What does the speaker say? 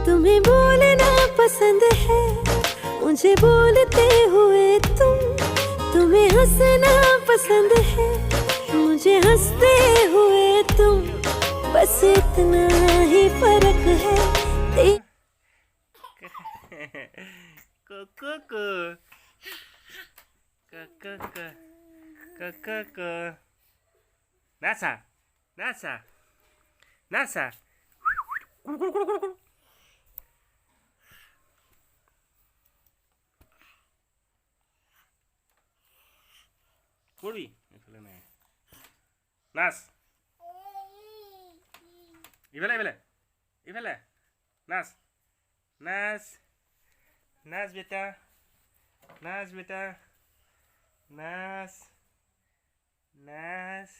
तुम्हें बोलना पसंद है, मुझे बोलते हुए तुम्हें हंसना पसंद है, मुझे हंसते हुए तुम। बस इतना ही फर्क है। Nasa, Nasa, Nasa. Kurbi, এফালে নাই। নাচ। ইফালে ইফালে ইফালে নাচ নাচ নাচ বেটা নাচ বেটা নাচ নাচ